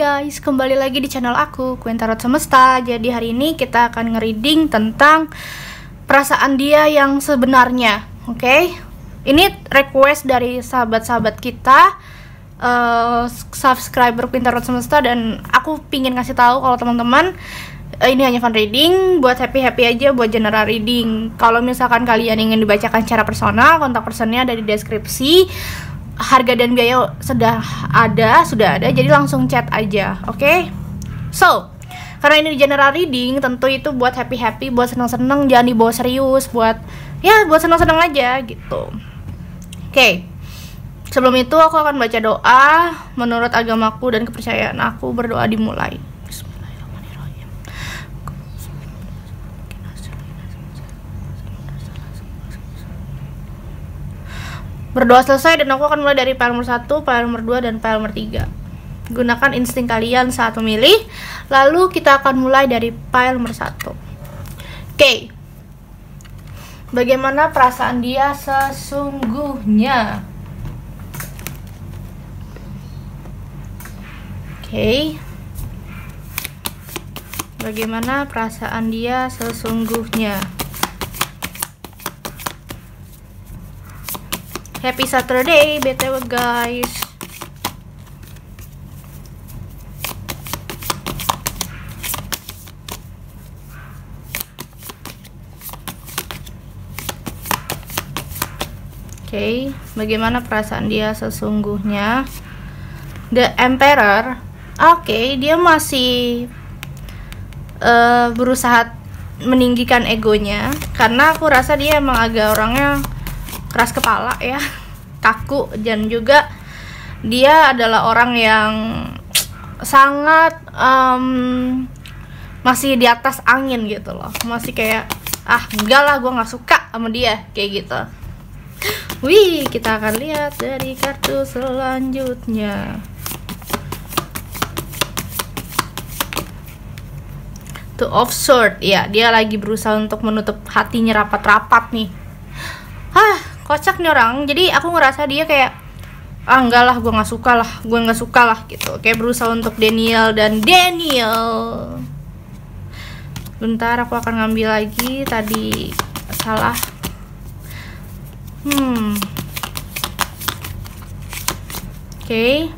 guys, kembali lagi di channel aku, Queen Tarot Semesta. Jadi hari ini kita akan nge-reading tentang perasaan dia yang sebenarnya. Oke? Ini request dari sahabat-sahabat kita, subscriber Queen Tarot Semesta. Dan aku pingin ngasih tahu kalau teman-teman, ini hanya fun reading, buat happy-happy aja, buat general reading. Kalau misalkan kalian ingin dibacakan secara personal, kontak personnya ada di deskripsi. Harga dan biaya sudah ada, jadi langsung chat aja, oke? So, karena ini general reading, tentu itu buat happy-happy, buat seneng-seneng, jangan dibawa serius, buat seneng-seneng aja gitu. Oke. Sebelum itu aku akan baca doa menurut agamaku dan kepercayaan aku. Berdoa dimulai. Berdoa selesai dan aku akan mulai dari file nomor 1, file nomor 2, dan file nomor 3. Gunakan insting kalian saat memilih. Lalu kita akan mulai dari file nomor 1. Oke. Bagaimana perasaan dia sesungguhnya? Oke. Bagaimana perasaan dia sesungguhnya? Happy Saturday, BTW guys. Oke, bagaimana perasaan dia sesungguhnya? The Emperor. Oke, dia masih berusaha meninggikan egonya, karena aku rasa dia emang agak orangnya keras kepala ya, kaku, dan juga dia adalah orang yang sangat masih di atas angin gitu loh, masih kayak enggak lah, gue nggak suka sama dia kayak gitu. Wih, kita akan lihat dari kartu selanjutnya. Two of Swords, ya, dia lagi berusaha untuk menutup hatinya rapat-rapat nih. Kocak nih orang. Jadi aku ngerasa dia kayak enggak lah, gue nggak suka lah gitu, kayak berusaha untuk Daniel. Bentar, aku akan ngambil lagi, tadi salah. Oke.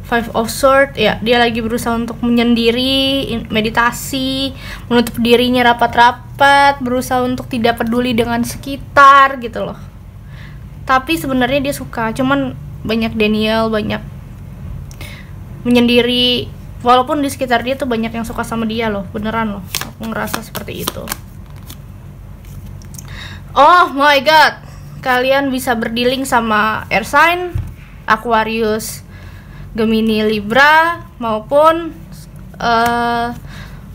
Five of Swords, ya, dia lagi berusaha untuk menyendiri, meditasi, menutup dirinya rapat-rapat, berusaha untuk tidak peduli dengan sekitar gitu loh. Tapi sebenarnya dia suka, cuman banyak Daniel, banyak menyendiri, walaupun di sekitar dia tuh banyak yang suka sama dia loh, beneran loh, aku ngerasa seperti itu. Oh my god, kalian bisa berdealing sama air sign, Aquarius, Gemini, Libra, maupun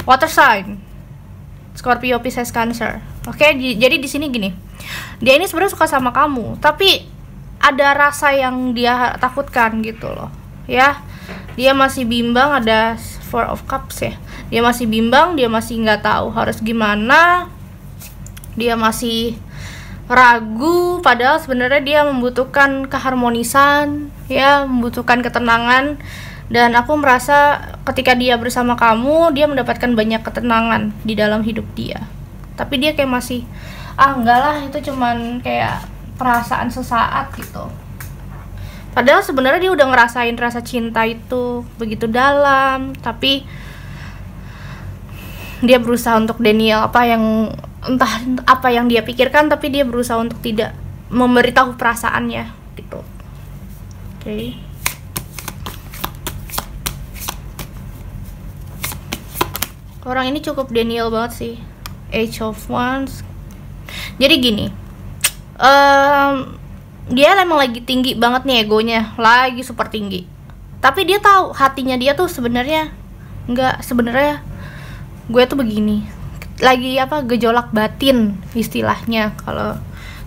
water sign, Scorpio, Pisces, Cancer. Oke, jadi di sini gini, dia ini sebenarnya suka sama kamu, tapi ada rasa yang dia takutkan gitu loh, ya. Dia masih bimbang, ada Four of Cups ya. Dia masih bimbang, dia masih nggak tahu harus gimana, dia masih ragu, padahal sebenarnya dia membutuhkan keharmonisan, ya, membutuhkan ketenangan. Dan aku merasa ketika dia bersama kamu, dia mendapatkan banyak ketenangan di dalam hidup dia. Tapi dia kayak masih enggak lah, itu cuman kayak perasaan sesaat gitu. Padahal sebenarnya dia udah ngerasain rasa cinta itu begitu dalam, tapi dia berusaha untuk Daniel, entah apa yang dia pikirkan, tapi dia berusaha untuk tidak memberitahu perasaannya gitu. Oke. Orang ini cukup Daniel banget sih. Age of Wands. Jadi gini, dia emang lagi tinggi banget nih egonya, lagi super tinggi. Tapi dia tahu hatinya dia tuh sebenarnya gue tuh begini. Lagi gejolak batin istilahnya. Kalau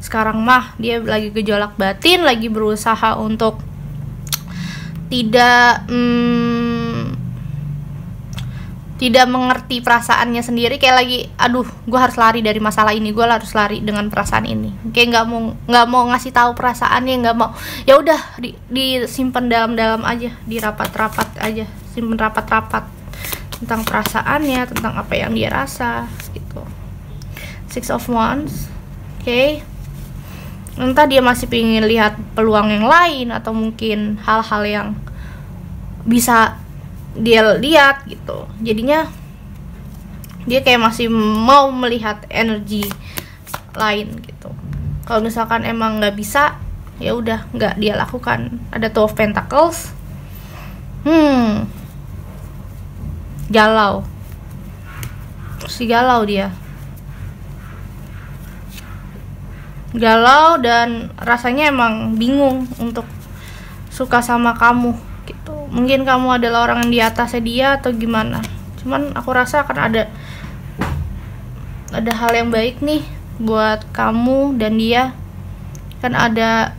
sekarang mah dia lagi gejolak batin, lagi berusaha untuk tidak tidak mengerti perasaannya sendiri, kayak lagi aduh gue harus lari dari masalah ini, gue harus lari dengan perasaan ini, kayak nggak mau ngasih tahu perasaannya, nggak mau, ya udah disimpan dalam aja, dirapat-rapat aja, simpen rapat-rapat tentang perasaannya, tentang apa yang dia rasa gitu. Six of Wands. Oke. Entah dia masih pengen lihat peluang yang lain, atau mungkin hal-hal yang bisa dia lihat gitu, jadinya dia kayak masih mau melihat energi lain gitu. Kalau misalkan emang nggak bisa, ya udah nggak dia lakukan. Ada Two of Pentacles. Galau, dia galau dan rasanya emang bingung untuk suka sama kamu gitu. Mungkin kamu adalah orang yang di atasnya dia atau gimana, cuman aku rasa akan ada hal yang baik nih buat kamu dan dia, kan ada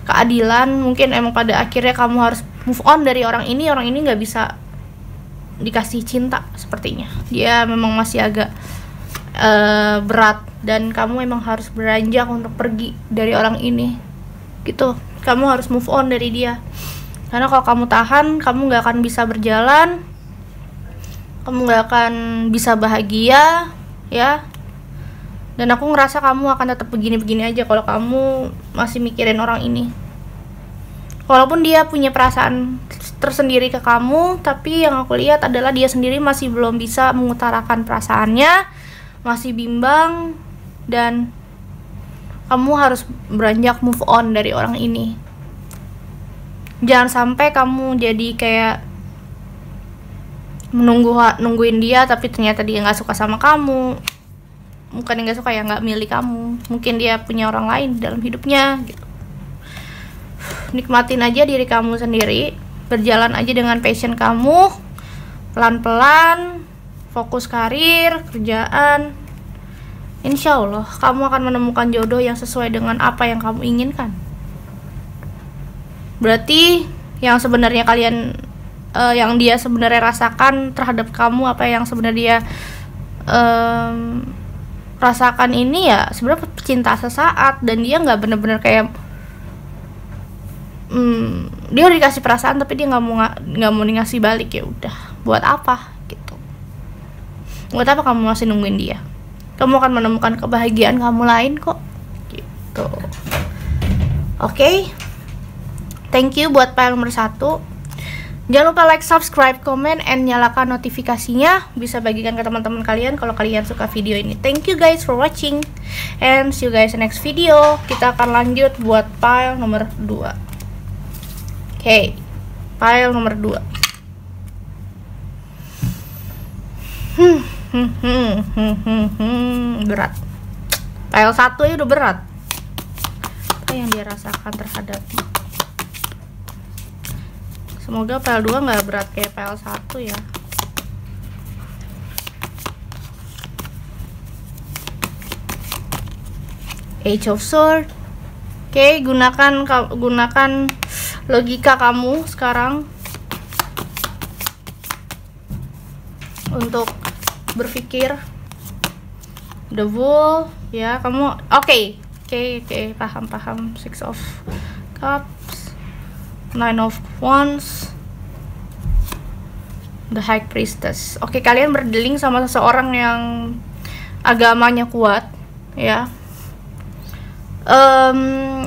keadilan. Mungkin emang pada akhirnya kamu harus move on dari orang ini nggak bisa dikasih cinta sepertinya, dia memang masih agak berat, dan kamu emang harus beranjak untuk pergi dari orang ini gitu. Kamu harus move on dari dia, karena kalau kamu tahan, kamu nggak akan bisa berjalan, kamu nggak akan bisa bahagia ya. Dan aku ngerasa kamu akan tetap begini-begini aja kalau kamu masih mikirin orang ini. Walaupun dia punya perasaan tersendiri ke kamu, tapi yang aku lihat adalah dia sendiri masih belum bisa mengutarakan perasaannya, masih bimbang, dan kamu harus beranjak move on dari orang ini. Jangan sampai kamu jadi kayak nungguin dia, tapi ternyata dia nggak suka sama kamu. Bukan yang nggak suka ya, nggak milih kamu. Mungkin dia punya orang lain dalam hidupnya gitu. Nikmatin aja diri kamu sendiri, berjalan aja dengan passion kamu, pelan-pelan, fokus karir, kerjaan. Insya Allah kamu akan menemukan jodoh yang sesuai dengan apa yang kamu inginkan. Berarti yang sebenarnya kalian yang dia sebenarnya rasakan terhadap kamu, apa yang sebenarnya dia rasakan ini ya sebenarnya cinta sesaat, dan dia nggak bener-bener kayak dia udah dikasih perasaan tapi dia nggak mau ngasih balik. Ya udah, buat apa gitu, buat apa kamu masih nungguin dia? Kamu akan menemukan kebahagiaan kamu lain kok gitu. Oke. Thank you buat file nomor 1. Jangan lupa like, subscribe, comment, and nyalakan notifikasinya. Bisa bagikan ke teman-teman kalian kalau kalian suka video ini. Thank you guys for watching, and see you guys in next video. Kita akan lanjut buat file nomor 2. Oke, file nomor 2. Berat. File 1 aja udah berat. Apa yang dia rasakan terhadapnya? Semoga file 2 nggak berat kayak file 1 ya. Age of Swords. Oke, gunakan logika kamu sekarang untuk berpikir. The Bull ya, kamu oke, paham. Six of Cups, Nine of Wands, The High Priestess. Oke, kalian berdealing sama seseorang yang agamanya kuat ya.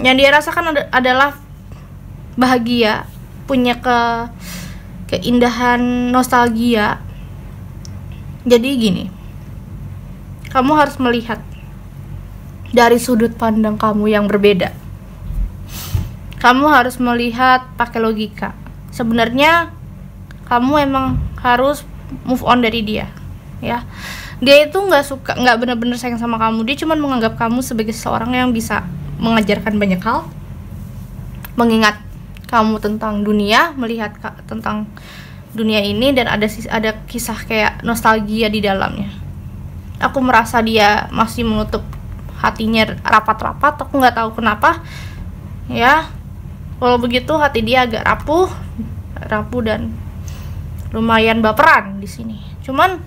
Yang dia rasakan adalah bahagia, punya keindahan, nostalgia. Jadi gini, kamu harus melihat dari sudut pandang kamu yang berbeda. Kamu harus melihat pakai logika. Sebenarnya kamu emang harus move on dari dia ya. Dia itu nggak benar-benar sayang sama kamu. Dia cuma menganggap kamu sebagai seorang yang bisa mengajarkan banyak hal, mengingat kamu tentang dunia, melihat tentang dunia ini, dan ada kisah kayak nostalgia di dalamnya. Aku merasa dia masih menutup hatinya rapat-rapat. Aku nggak tahu kenapa ya. Kalau begitu hati dia agak rapuh dan lumayan baperan di sini. Cuman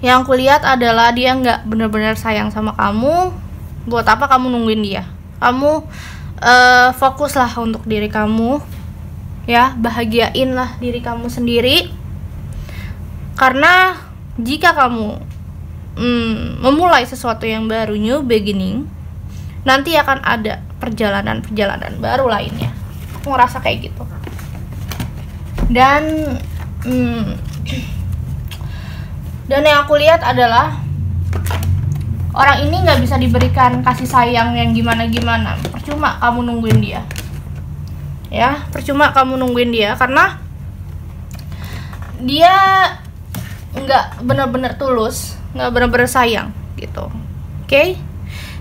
yang aku lihat adalah dia nggak benar-benar sayang sama kamu. Buat apa kamu nungguin dia? Kamu fokuslah untuk diri kamu, ya, bahagiainlah diri kamu sendiri. Karena jika kamu memulai sesuatu yang baru, new beginning, nanti akan ada perjalanan-perjalanan baru lainnya. Aku ngerasa kayak gitu. Dan yang aku lihat adalah orang ini nggak bisa diberikan kasih sayang yang gimana-gimana. Percuma kamu nungguin dia, ya, percuma kamu nungguin dia, karena dia nggak benar-benar tulus, nggak benar-benar sayang gitu. Oke?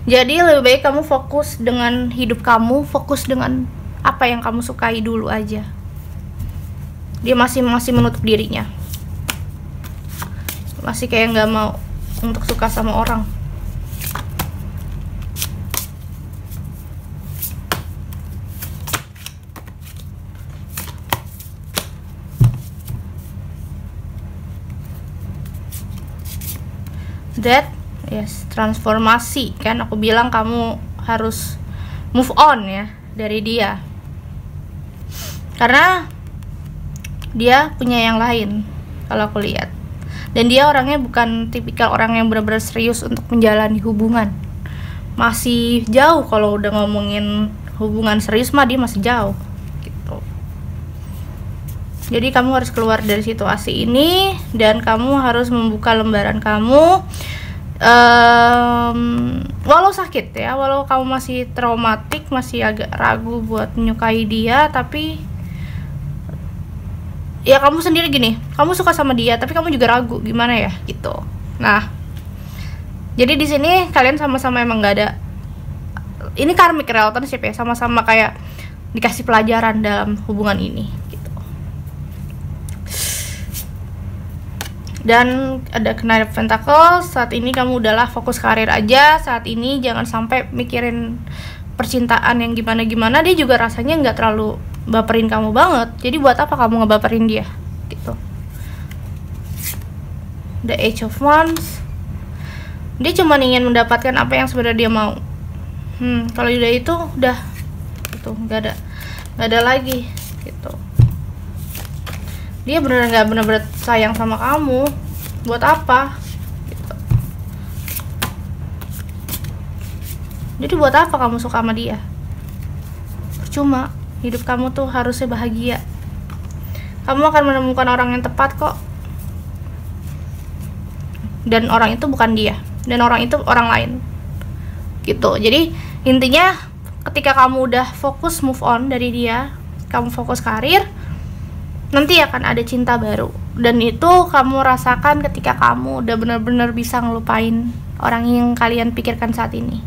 Jadi lebih baik kamu fokus dengan hidup kamu, fokus dengan apa yang kamu sukai dulu aja. Dia masih menutup dirinya, masih kayak nggak mau untuk suka sama orang. That yes, transformasi, kan aku bilang kamu harus move on ya dari dia, karena dia punya yang lain kalau aku lihat. Dan dia orangnya bukan tipikal orang yang benar-benar serius untuk menjalani hubungan. Masih jauh kalau udah ngomongin hubungan serius mah, dia masih jauh gitu. Jadi kamu harus keluar dari situasi ini dan kamu harus membuka lembaran kamu. Walau sakit ya, walau kamu masih traumatik, masih agak ragu buat menyukai dia, tapi ya kamu sendiri gini, kamu suka sama dia tapi kamu juga ragu gimana ya gitu. Nah, jadi di sini kalian sama-sama emang nggak ada, ini karmic relationship ya, sama-sama kayak dikasih pelajaran dalam hubungan ini gitu. Dan ada Knight of Pentacles. Saat ini kamu udahlah fokus karir aja. Saat ini jangan sampai mikirin percintaan yang gimana-gimana. Dia juga rasanya nggak terlalu baperin kamu banget, jadi buat apa kamu ngebaperin dia gitu. The Age of Wands, dia cuma ingin mendapatkan apa yang sebenarnya dia mau. Kalau udah itu udah itu nggak ada lagi gitu. Dia bener-bener sayang sama kamu, buat apa gitu. Jadi buat apa kamu suka sama dia? Percuma. Hidup kamu tuh harusnya bahagia. Kamu akan menemukan orang yang tepat kok. Dan orang itu bukan dia, dan orang itu orang lain gitu. Jadi intinya ketika kamu udah fokus move on dari dia, kamu fokus karir, nanti akan ada cinta baru. Dan itu kamu rasakan ketika kamu udah benar-benar bisa ngelupain orang yang kalian pikirkan saat ini.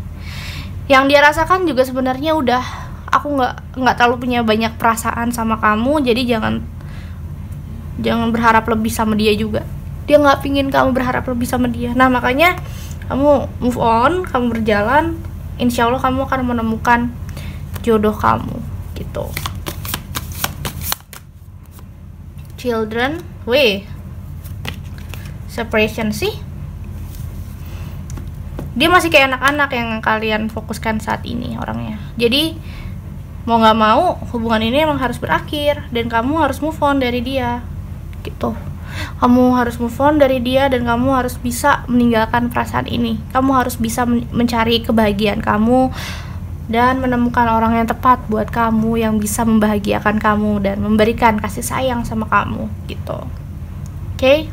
Yang dia rasakan juga sebenarnya udah, aku nggak terlalu punya banyak perasaan sama kamu, jadi jangan berharap lebih sama dia juga. Dia nggak pingin kamu berharap lebih sama dia. Nah, makanya kamu move on, kamu berjalan, insya Allah kamu akan menemukan jodoh kamu gitu. Children, separation sih. Dia masih kayak anak-anak yang kalian fokuskan saat ini orangnya. Jadi mau nggak mau hubungan ini emang harus berakhir dan kamu harus move on dari dia gitu. Kamu harus move on dari dia dan kamu harus bisa meninggalkan perasaan ini. Kamu harus bisa mencari kebahagiaan kamu dan menemukan orang yang tepat buat kamu, yang bisa membahagiakan kamu dan memberikan kasih sayang sama kamu gitu. Oke?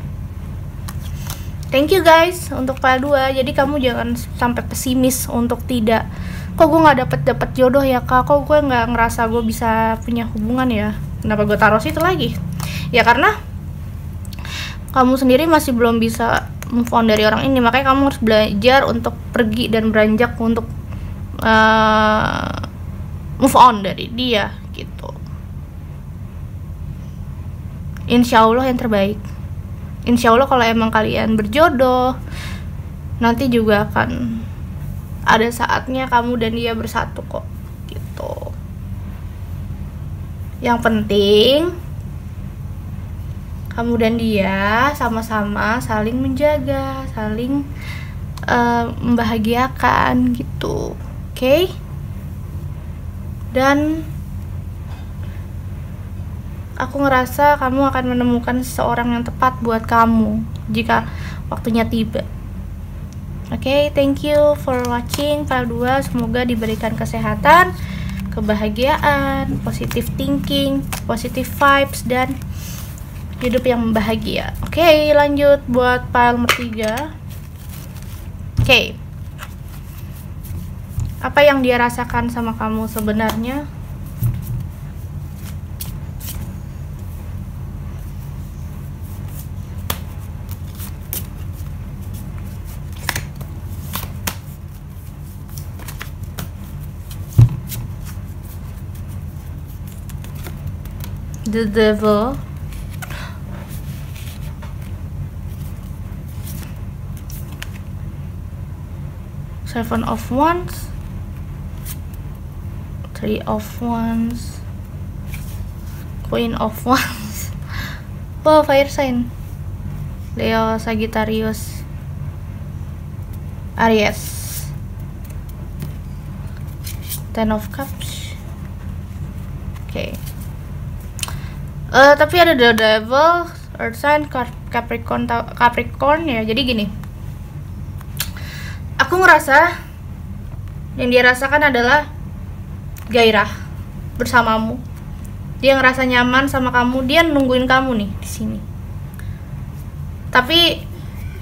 Thank you guys untuk part 2. Jadi kamu jangan sampai pesimis untuk tidak, kok gue nggak dapet jodoh ya kak, kok gue nggak ngerasa gue bisa punya hubungan ya, kenapa gue taruh situ lagi ya, karena kamu sendiri masih belum bisa move on dari orang ini. Makanya kamu harus belajar untuk pergi dan beranjak untuk move on dari dia gitu. Insya Allah yang terbaik. Insya Allah kalau emang kalian berjodoh, nanti juga akan ada saatnya kamu dan dia bersatu kok gitu. Yang penting Kamu dan dia sama-sama saling menjaga, saling membahagiakan gitu. Oke? Dan aku ngerasa kamu akan menemukan seseorang yang tepat buat kamu jika waktunya tiba. Oke, thank you for watching file 2. Semoga diberikan kesehatan, kebahagiaan, positive thinking, positive vibes, dan hidup yang bahagia. Oke, lanjut buat file nomor 3. Oke, apa yang dia rasakan sama kamu sebenarnya? The Devil, Seven of Wands, Three of Wands, Queen of Wands. Wow, fire sign. Leo, Sagittarius, Aries. Ten of Cups. Oke. Tapi ada The Devil, Earth sign, Capricorn ya. Jadi gini, aku ngerasa yang dia rasakan adalah gairah bersamamu. Dia ngerasa nyaman sama kamu, dia nungguin kamu nih di sini. Tapi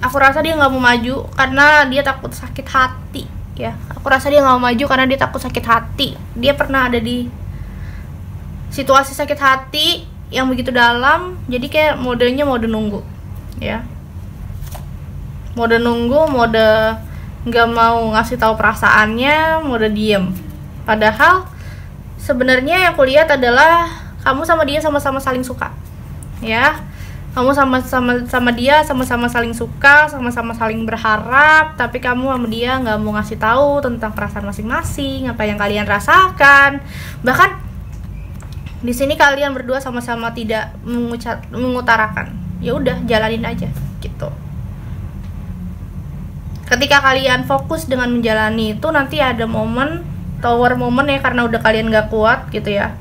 aku rasa dia nggak mau maju karena dia takut sakit hati ya. Aku rasa dia nggak mau maju karena dia takut sakit hati. Dia pernah ada di situasi sakit hati yang begitu dalam, jadi kayak modenya mode nunggu ya. Mode nunggu, mode nggak mau ngasih tahu perasaannya, mode diem. Padahal sebenarnya yang aku lihat adalah kamu sama dia sama-sama saling suka ya. Kamu sama dia sama-sama saling suka, sama-sama saling berharap, tapi kamu sama dia nggak mau ngasih tahu tentang perasaan masing-masing, apa yang kalian rasakan. Bahkan di sini kalian berdua sama-sama tidak mengutarakan. Ya udah, jalanin aja gitu. Ketika kalian fokus dengan menjalani itu, nanti ada momen, tower momen ya, karena udah kalian gak kuat gitu ya,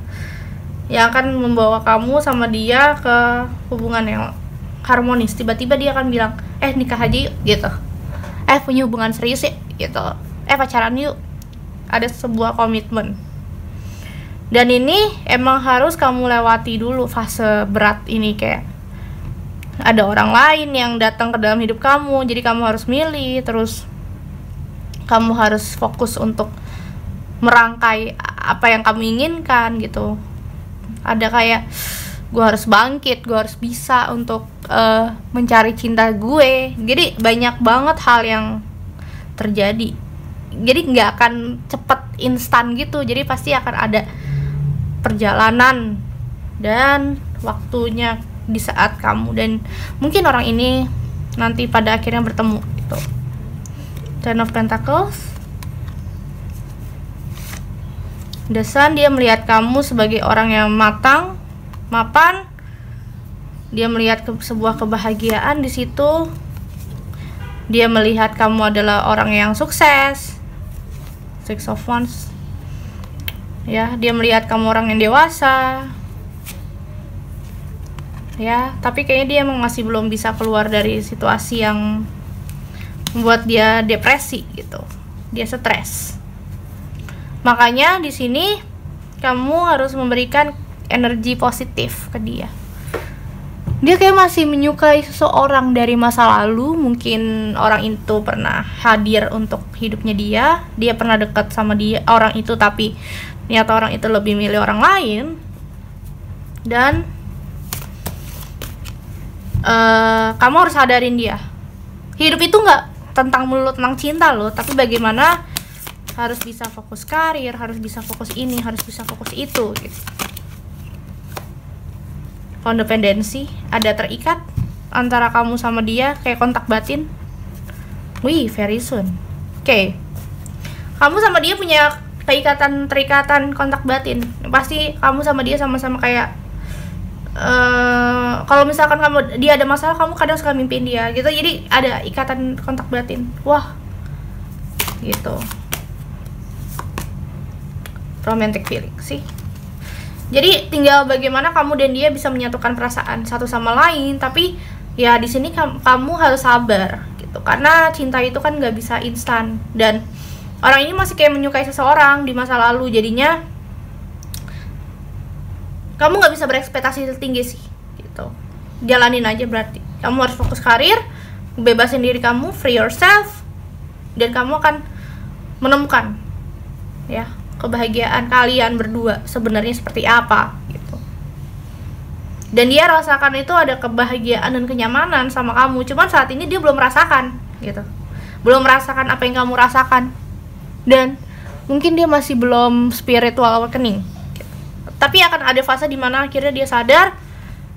yang akan membawa kamu sama dia ke hubungan yang harmonis. Tiba-tiba dia akan bilang, nikah aja yuk gitu, punya hubungan serius ya gitu, pacaran yuk. Ada sebuah komitmen. Dan ini emang harus kamu lewati dulu fase berat ini, kayak ada orang lain yang datang ke dalam hidup kamu, jadi kamu harus milih, terus kamu harus fokus untuk merangkai apa yang kamu inginkan gitu. Ada kayak, gue harus bangkit, gue harus bisa untuk mencari cinta gue. Jadi banyak banget hal yang terjadi. Jadi nggak akan cepet instan gitu, jadi pasti akan ada perjalanan dan waktunya di saat kamu dan mungkin orang ini nanti pada akhirnya bertemu gitu. Ten of Pentacles, The Sun, dia melihat kamu sebagai orang yang matang, mapan. Dia melihat sebuah kebahagiaan di situ. Dia melihat kamu adalah orang yang sukses. Six of Wands. Ya, dia melihat kamu orang yang dewasa. Ya, tapi kayaknya dia emang masih belum bisa keluar dari situasi yang membuat dia depresi gitu. Dia stres. Makanya di sini kamu harus memberikan energi positif ke dia. Dia kayak masih menyukai seseorang dari masa lalu. Mungkin orang itu pernah hadir untuk hidupnya dia. Dia pernah dekat sama dia, orang itu, tapi ternyata orang itu lebih milih orang lain. Dan kamu harus sadarin dia, hidup itu nggak tentang melulu tentang cinta loh, tapi bagaimana harus bisa fokus karir, harus bisa fokus ini, harus bisa fokus itu gitu. Kondependensi, ada terikat antara kamu sama dia, kayak kontak batin. Wih, very soon. Oke. Kamu sama dia punya terikatan kontak batin. Pasti kamu sama dia sama-sama kayak kalau misalkan dia ada masalah, kamu kadang suka mimpiin dia gitu, jadi ada ikatan kontak batin. Wah, gitu. Romantic feeling sih. Jadi tinggal bagaimana kamu dan dia bisa menyatukan perasaan satu sama lain. Tapi ya di sini kamu harus sabar gitu, karena cinta itu kan nggak bisa instan, dan orang ini masih kayak menyukai seseorang di masa lalu. Jadinya kamu nggak bisa berekspektasi tinggi sih gitu. Jalanin aja, berarti kamu harus fokus karir, bebasin diri kamu, free yourself, dan kamu akan menemukan ya kebahagiaan kalian berdua sebenarnya seperti apa gitu. Dan dia rasakan itu ada kebahagiaan dan kenyamanan sama kamu, cuman saat ini dia belum merasakan gitu, belum merasakan apa yang kamu rasakan, dan mungkin dia masih belum spiritual awakening gitu. Tapi akan ada fase dimana akhirnya dia sadar,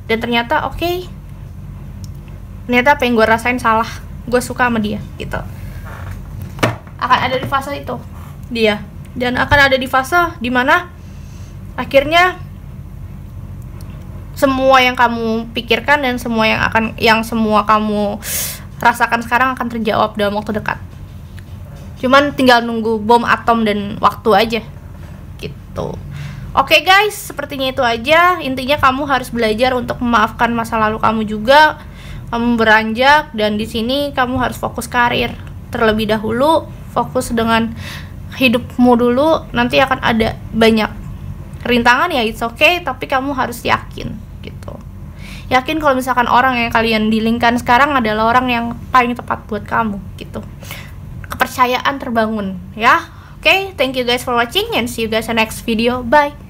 dan ternyata oke, ternyata apa yang gue rasain salah, gue suka sama dia gitu. Akan ada di fase itu dia, dan akan ada di fase dimana akhirnya semua yang kamu pikirkan dan semua yang semua kamu rasakan sekarang akan terjawab dalam waktu dekat. Cuman tinggal nunggu bom atom dan waktu aja gitu. Oke guys, sepertinya itu aja. Intinya kamu harus belajar untuk memaafkan masa lalu kamu juga. Kamu beranjak, dan di sini kamu harus fokus karir terlebih dahulu. Fokus dengan hidupmu dulu, nanti akan ada banyak rintangan ya, it's okay, tapi kamu harus yakin gitu. Yakin kalau misalkan orang yang kalian dealingkan sekarang adalah orang yang paling tepat buat kamu gitu. Kepercayaan terbangun ya. Oke, thank you guys for watching, and see you guys in the next video. Bye.